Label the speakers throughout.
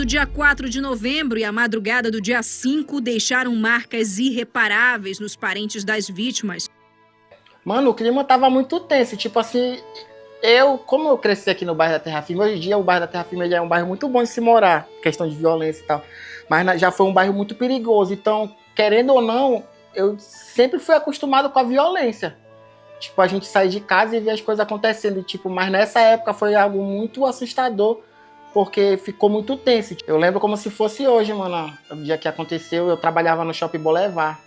Speaker 1: do dia 4 de novembro e a madrugada do dia 5 deixaram marcas irreparáveis nos parentes das vítimas.
Speaker 2: Mano, o clima tava muito tenso, tipo assim, como eu cresci aqui no bairro da Terra Firme, hoje em dia o bairro da Terra Firme é um bairro muito bom de se morar, questão de violência e tal, mas já foi um bairro muito perigoso, então, querendo ou não, eu sempre fui acostumado com a violência. Tipo, a gente sair de casa e ver as coisas acontecendo, tipo, mas nessa época foi algo muito assustador, porque ficou muito tenso. Eu lembro como se fosse hoje, mano, o dia que aconteceu, eu trabalhava no Shopping Boulevard.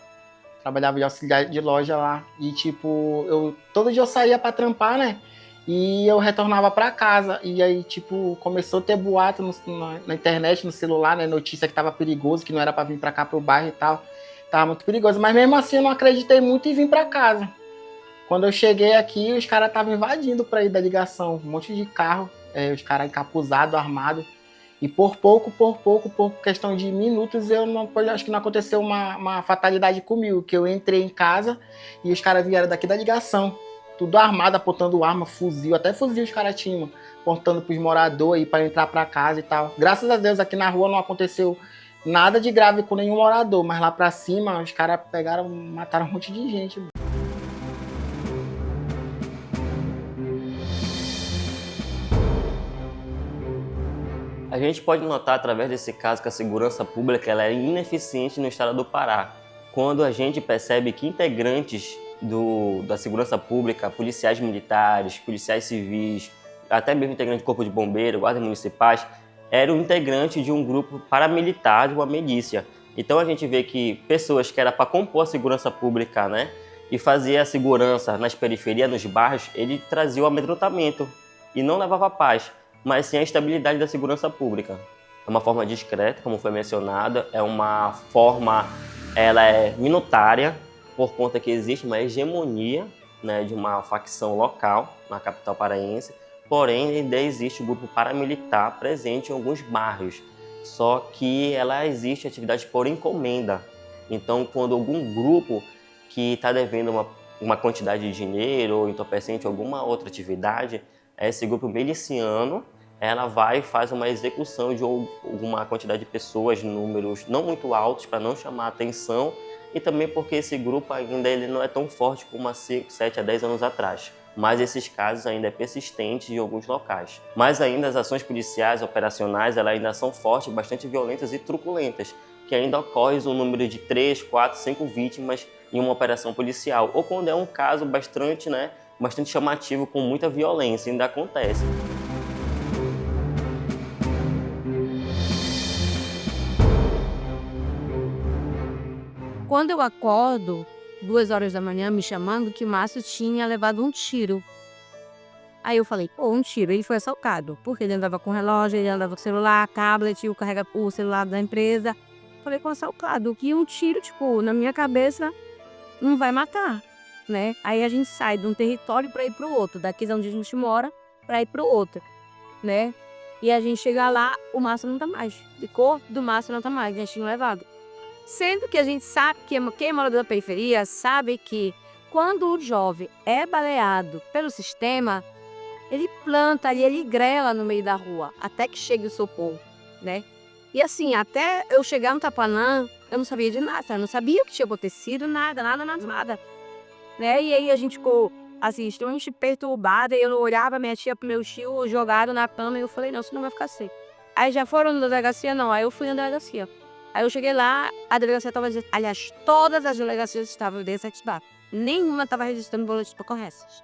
Speaker 2: Trabalhava de auxiliar de loja lá. E, tipo, todo dia eu saía pra trampar, né? E eu retornava pra casa. E aí, tipo, começou a ter boato na internet, no celular, né? Notícia que tava perigoso, que não era pra vir pra cá pro bairro e tal. Tava muito perigoso. Mas mesmo assim eu não acreditei muito e vim pra casa. Quando eu cheguei aqui, os caras estavam invadindo pra ir da ligação. Um monte de carro, os caras encapuzados, armados. E por questão de minutos, acho que não aconteceu uma fatalidade comigo, que eu entrei em casa e os caras vieram daqui da ligação, tudo armado, apontando arma, fuzil, até fuzil os caras tinham, apontando pros moradores aí para entrar para casa e tal. Graças a Deus aqui na rua não aconteceu nada de grave com nenhum morador, mas lá para cima os caras pegaram, mataram um monte de gente.
Speaker 3: A gente pode notar através desse caso que a segurança pública ela é ineficiente no estado do Pará. Quando a gente percebe que integrantes da segurança pública, policiais militares, policiais civis, até mesmo integrantes do corpo de bombeiro, guardas municipais, eram integrantes de um grupo paramilitar, de uma milícia. Então a gente vê que pessoas que eram para compor a segurança pública, né, e fazer a segurança nas periferias, nos bairros, ele trazia o amedrontamento e não levava paz, mas sim a estabilidade da segurança pública. É uma forma discreta, como foi mencionado, é uma forma, ela é minutária, por conta que existe uma hegemonia, né, de uma facção local na capital paraense, porém ainda existe o grupo paramilitar presente em alguns bairros, só que ela existe atividade por encomenda. Então, quando algum grupo que está devendo uma quantidade de dinheiro ou entorpecente alguma outra atividade, esse grupo miliciano, ela vai e faz uma execução de alguma quantidade de pessoas, números não muito altos para não chamar a atenção e também porque esse grupo ainda ele não é tão forte como há 5, 7 a 10 anos atrás. Mas esses casos ainda é persistente em alguns locais. Mas ainda as ações policiais, operacionais, elas ainda são fortes, bastante violentas e truculentas, que ainda ocorre um número de 3, 4, 5 vítimas em uma operação policial, ou quando é um caso bastante chamativo, com muita violência, ainda acontece.
Speaker 4: Quando eu acordo, 2 horas da manhã, me chamando que o Márcio tinha levado um tiro. Aí eu falei, pô, um tiro, ele foi assaltado. Porque ele andava com relógio, ele andava com celular, tablet, o celular da empresa. Falei, com assaltado. E um tiro, tipo, na minha cabeça, não vai matar, né? Aí a gente sai de um território para ir pro outro, daqui de onde a gente mora, para ir pro outro, né? E a gente chega lá, o Márcio não tá mais. O corpo do Márcio não tá mais, a gente tinha levado. Sendo que a gente sabe que quem é morador da periferia sabe que quando o jovem é baleado pelo sistema, ele planta ali, ele grela no meio da rua, até que chegue o socorro, né? E assim, até eu chegar no Tapanã, eu não sabia de nada, eu não sabia o que tinha acontecido, nada, né? E aí a gente ficou, assim, extremamente perturbada, e eu não olhava minha tia pro meu tio jogado na cama, e eu falei, não, isso não vai ficar seco. Aí já foram na delegacia? Não, aí eu fui na delegacia. Aí eu cheguei lá, a delegacia estava dizendo, aliás, todas as delegacias estavam desativadas. Nenhuma estava registrando boletim de ocorrências.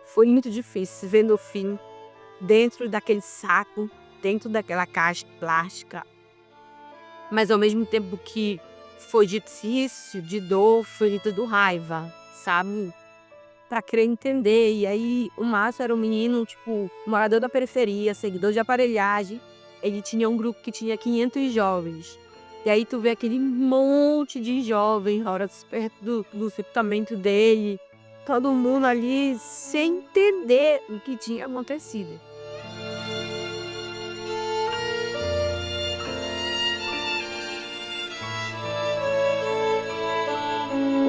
Speaker 4: Foi muito difícil ver meu filho dentro daquele saco, dentro daquela caixa plástica. Mas ao mesmo tempo que foi difícil, de dor, foi de tudo raiva, sabe? Pra querer entender. E aí o Márcio era um menino, tipo, morador da periferia, seguidor de aparelhagem. Ele tinha um grupo que tinha 500 jovens. E aí tu vê aquele monte de jovens, horas perto do sepultamento dele. Todo mundo ali sem entender o que tinha acontecido.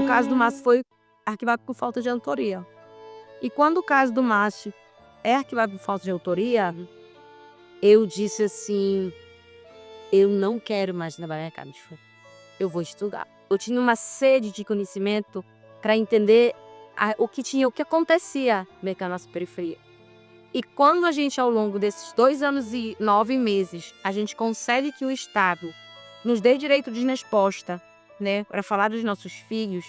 Speaker 4: O caso do Márcio foi arquivado por falta de autoria. E quando o caso do Márcio é arquivado por falta de autoria, eu disse assim, eu não quero mais trabalhar em casa de fome. Eu vou estudar. Eu tinha uma sede de conhecimento para entender o que acontecia na nossa periferia. E quando a gente, ao longo desses 2 anos e 9 meses, a gente consegue que o Estado nos dê direito de resposta, né, para falar dos nossos filhos,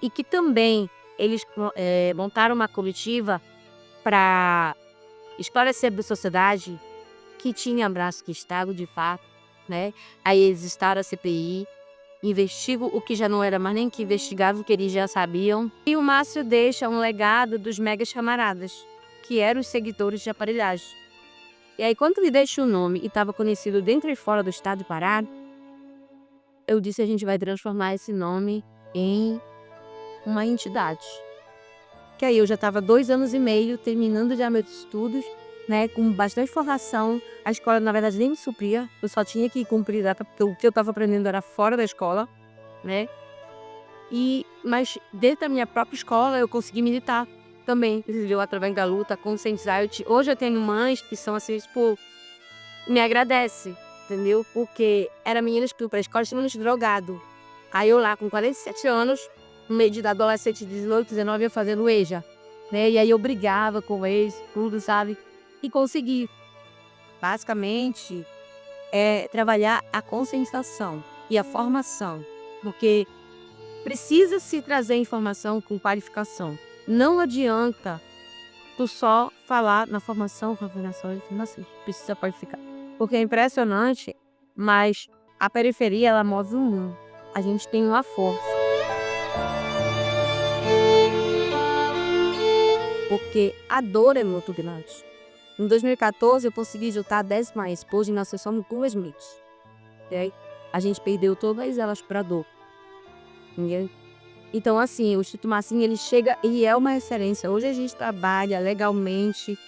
Speaker 4: e que também eles montaram uma coletiva para esclarecer para a sociedade que tinha abraço que Estado, de fato, né? Aí eles estaram a CPI, investigam o que já não era mais nem que investigavam, o que eles já sabiam. E o Márcio deixa um legado dos megas camaradas, que eram os seguidores de aparelhagem. E aí, quando ele deixa o nome e estava conhecido dentro e fora do estado de Pará, eu disse: a gente vai transformar esse nome em uma entidade. Que aí eu já estava 2 anos e meio terminando já meus estudos, né, com bastante formação. A escola, na verdade, nem me supria. Eu só tinha que cumprir data, porque o que eu estava aprendendo era fora da escola, né? Mas dentro da minha própria escola eu consegui militar também, entendeu? Através da luta, conscientizar. Hoje eu tenho mães que são assim, tipo, me agradecem, entendeu? Porque era meninas que iam pra escola chamando de drogado. Aí eu lá, com 47 anos, no meio de adolescente de 18, 19, ia fazendo EJA, né? E aí eu brigava com eles, tudo, sabe? E consegui. Basicamente, trabalhar a conscientização e a formação. Porque precisa se trazer informação com qualificação. Não adianta tu só falar na formação, precisa qualificar. Porque é impressionante, mas a periferia, ela move o mundo. A gente tem uma força. Porque a dor é muito grande. Em 2014, eu consegui juntar 10 mais. Hoje nós somos 2 mitos. Okay? A gente perdeu todas elas para dor. Okay? Então, assim, o Instituto Marcinho, ele chega e é uma excelência. Hoje a gente trabalha legalmente.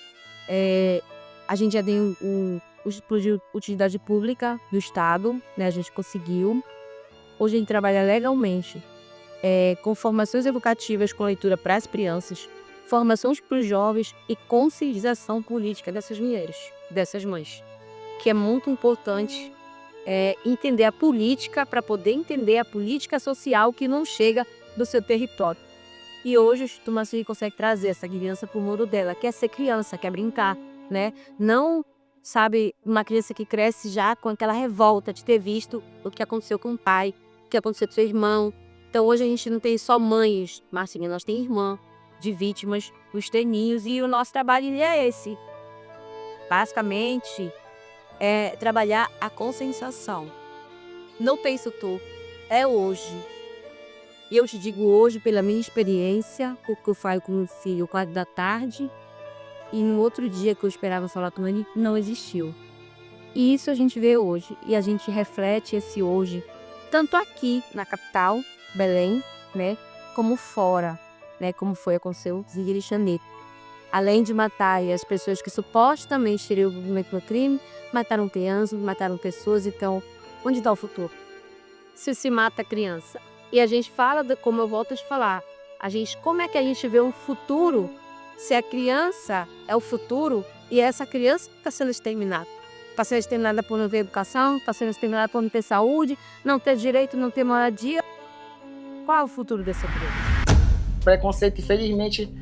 Speaker 4: A gente já tem o de utilidade pública do Estado, né? A gente conseguiu. Hoje a gente trabalha legalmente com formações educativas com leitura para as crianças, formações para os jovens e conscientização política dessas mulheres, dessas mães. Que é muito importante entender a política para poder entender a política social que não chega do seu território. E hoje o Instituto Marcinho consegue trazer essa criança para o mundo dela, quer ser criança, quer brincar, né? Não, sabe, uma criança que cresce já com aquela revolta de ter visto o que aconteceu com o pai, o que aconteceu com seu irmão. Então hoje a gente não tem só mães, Marcinho, nós temos irmã de vítimas, os teninhos, e o nosso trabalho é esse. Basicamente, é trabalhar a conscientização. Não penso tu, é hoje. E eu te digo hoje pela minha experiência, porque eu falo com meu filho 4 da tarde, e no outro dia que eu esperava falar com ele, não existiu. E isso a gente vê hoje, e a gente reflete esse hoje, tanto aqui na capital, Belém, né, como fora, né, como aconteceu em Rio de Janeiro. Além de matar as pessoas que supostamente teriam envolvimento no crime, mataram crianças, mataram pessoas. Então, onde está o futuro? Se mata a criança. E a gente fala, como eu volto a te falar, como é que a gente vê um futuro se a criança é o futuro e essa criança está sendo exterminada? Está sendo exterminada por não ter educação, está sendo exterminada por não ter saúde, não ter direito, não ter moradia. Qual é o futuro dessa criança?
Speaker 2: Preconceito, infelizmente,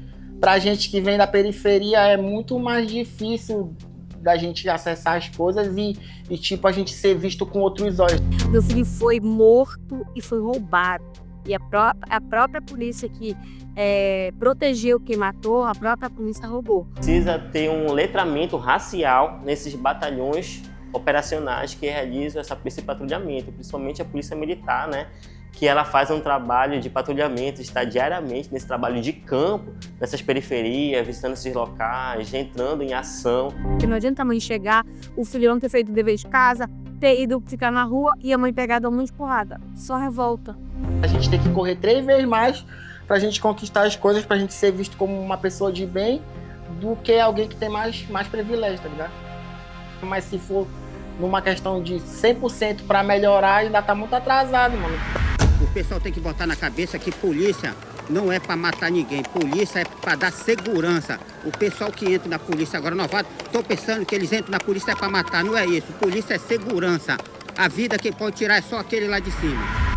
Speaker 2: pra gente que vem da periferia, é muito mais difícil da gente acessar as coisas e tipo, a gente ser visto com outros olhos.
Speaker 4: Meu filho foi morto e foi roubado. E a própria polícia que protegeu quem matou, a própria polícia roubou.
Speaker 3: Precisa ter um letramento racial nesses batalhões operacionais que realizam esse patrulhamento, principalmente a polícia militar, né? Que ela faz um trabalho de patrulhamento, está diariamente nesse trabalho de campo, nessas periferias, visitando esses locais, entrando em ação.
Speaker 4: Porque não adianta a mãe chegar, o filho não ter feito o dever de casa, ter ido ficar na rua e a mãe pegar dar um monte de porrada. Só revolta.
Speaker 2: A gente tem que correr 3 vezes mais pra gente conquistar as coisas, pra gente ser visto como uma pessoa de bem, do que alguém que tem mais privilégio, tá ligado? Mas se for numa questão de 100% pra melhorar, ainda tá muito atrasado, mano.
Speaker 5: O pessoal tem que botar na cabeça que polícia não é para matar ninguém. Polícia é para dar segurança. O pessoal que entra na polícia agora, novato, estão pensando que eles entram na polícia é para matar. Não é isso. Polícia é segurança. A vida quem pode tirar é só aquele lá de cima.